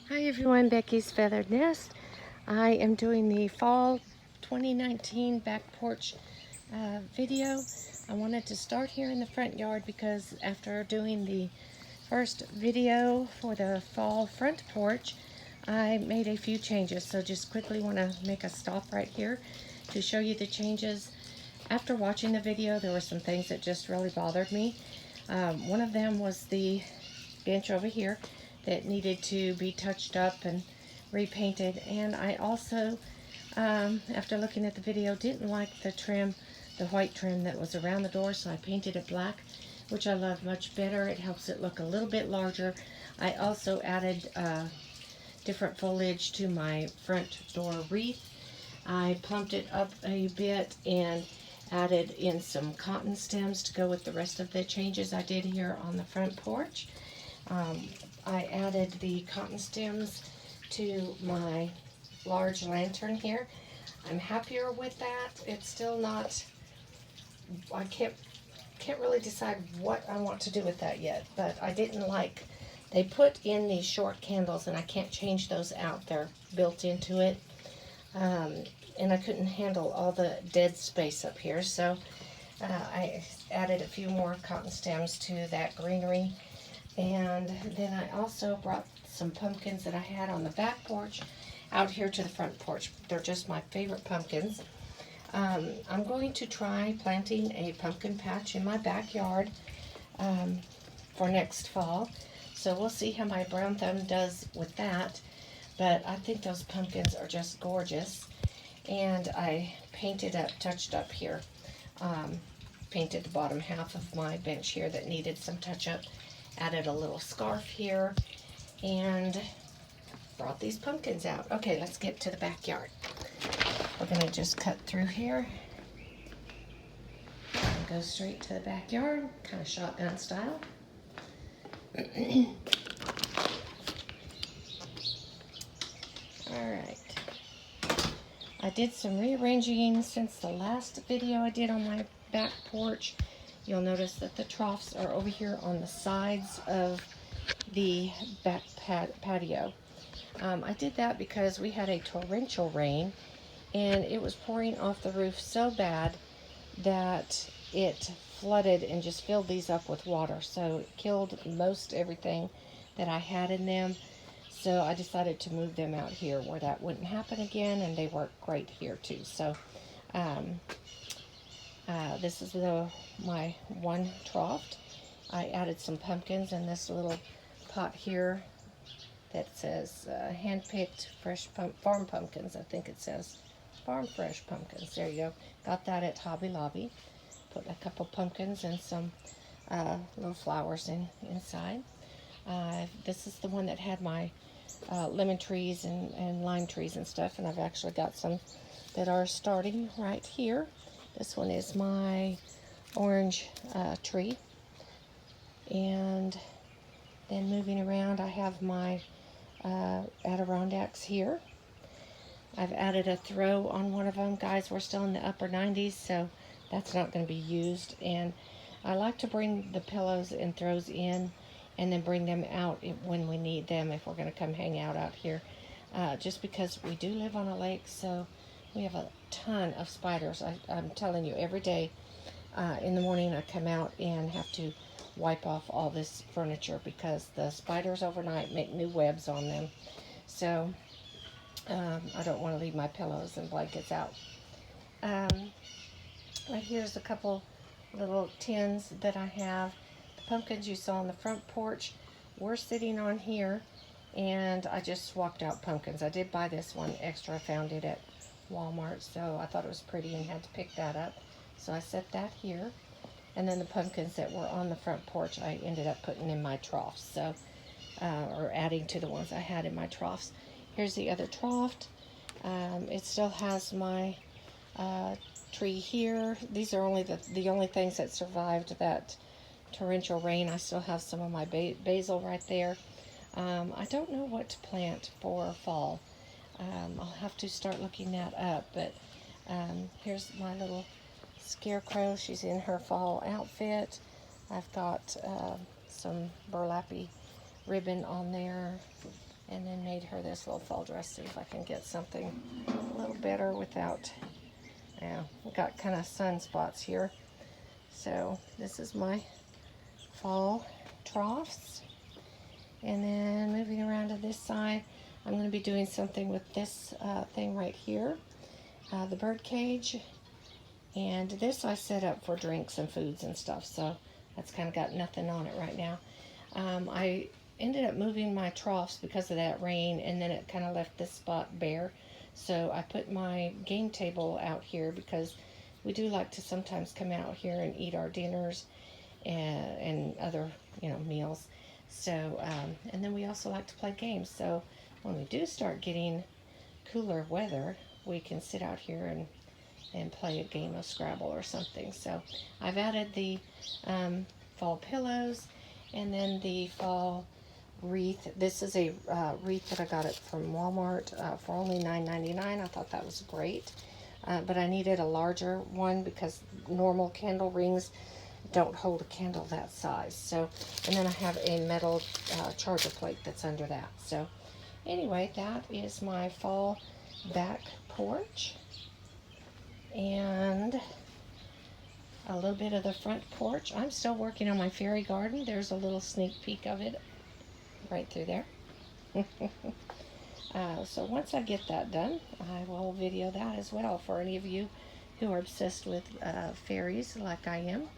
Hi everyone, Becky's Feathered Nest. I am doing the fall 2019 back porch video. I wanted to start here in the front yard because after doing the first video for the fall front porch, I made a few changes. So just quickly want to make a stop right here to show you the changes. After watching the video, there were some things that just really bothered me. One of them was the bench over here that needed to be touched up and repainted. And I also, after looking at the video, didn't like the trim, the white trim that was around the door, so I painted it black, which I love much better. It helps it look a little bit larger. I also added different foliage to my front door wreath. I plumped it up a bit and added in some cotton stems to go with the rest of the changes I did here on the front porch. I added the cotton stems to my large lantern here. I'm happier with that. It's still not, I can't really decide what I want to do with that yet, but I didn't like, they put in these short candles and I can't change those out. They're built into it. And I couldn't handle all the dead space up here, so I added a few more cotton stems to that greenery. And then I also brought some pumpkins that I had on the back porch out here to the front porch. They're just my favorite pumpkins. I'm going to try planting a pumpkin patch in my backyard for next fall. So we'll see how my brown thumb does with that. But I think those pumpkins are just gorgeous. And I painted up, touched up here. Painted the bottom half of my bench here that needed some touch up. Added a little scarf here and brought these pumpkins out. Okay, let's get to the backyard. We're going to just cut through here and go straight to the backyard, kind of shotgun style. Alright. I did some rearranging since the last video I did on my back porch. You'll notice that the troughs are over here on the sides of the back patio. I did that because we had a torrential rain and it was pouring off the roof so bad that it flooded and just filled these up with water. So it killed most everything that I had in them. So I decided to move them out here where that wouldn't happen again, and they work great here too. So this is my one trough. I added some pumpkins in this little pot here that says hand-picked fresh farm pumpkins. I think it says farm fresh pumpkins. There you go. Got that at Hobby Lobby. Put a couple pumpkins and some little flowers inside. This is the one that had my lemon trees and lime trees and stuff, and I've actually got some that are starting right here. This one is my orange tree. And then moving around, I have my Adirondacks here. I've added a throw on one of them. Guys, we're still in the upper 90s, so that's not going to be used. And I like to bring the pillows and throws in and then bring them out when we need them, if we're going to come hang out here. Just because we do live on a lake, so we have a ton of spiders. I'm telling you, every day in the morning I come out and have to wipe off all this furniture because the spiders overnight make new webs on them. So I don't want to leave my pillows and blankets out. Right here's a couple little tins that I have. The pumpkins you saw on the front porch were sitting on here, and I just swapped out pumpkins. I did buy this one extra. I found it at Walmart, so I thought it was pretty and had to pick that up. So I set that here. And then the pumpkins that were on the front porch, I ended up putting in my troughs, so or adding to the ones I had in my troughs. Here's the other trough. It still has my tree here. These are only the only things that survived that torrential rain. I still have some of my basil right there. I don't know what to plant for fall. I'll have to start looking that up, but here's my little scarecrow. She's in her fall outfit. I've got some burlappy ribbon on there and then made her this little fall dress. See if I can get something a little better without, yeah, got kind of sunspots here. So this is my fall troughs. And then moving around to this side, I'm going to be doing something with this thing right here, the bird cage. And this I set up for drinks and foods and stuff, so that's kind of got nothing on it right now. I ended up moving my troughs because of that rain, and then it kind of left this spot bare. So I put my game table out here because we do like to sometimes come out here and eat our dinners and other, meals. So, and then we also like to play games. So when we do start getting cooler weather, we can sit out here and play a game of Scrabble or something. So I've added the fall pillows and then the fall wreath. This is a wreath that I got it from Walmart for only $9.99. I thought that was great. But I needed a larger one because normal candle rings don't hold a candle that size. So, and then I have a metal charger plate that's under that. So anyway, that is my fall back porch. And a little bit of the front porch. I'm still working on my fairy garden. There's a little sneak peek of it right through there. So once I get that done, I will video that as well for any of you who are obsessed with fairies like I am.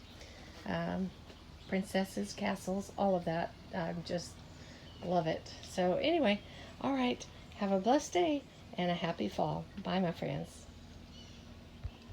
Princesses, castles, all of that. I just love it. So anyway, all right. Have a blessed day and a happy fall. Bye, my friends.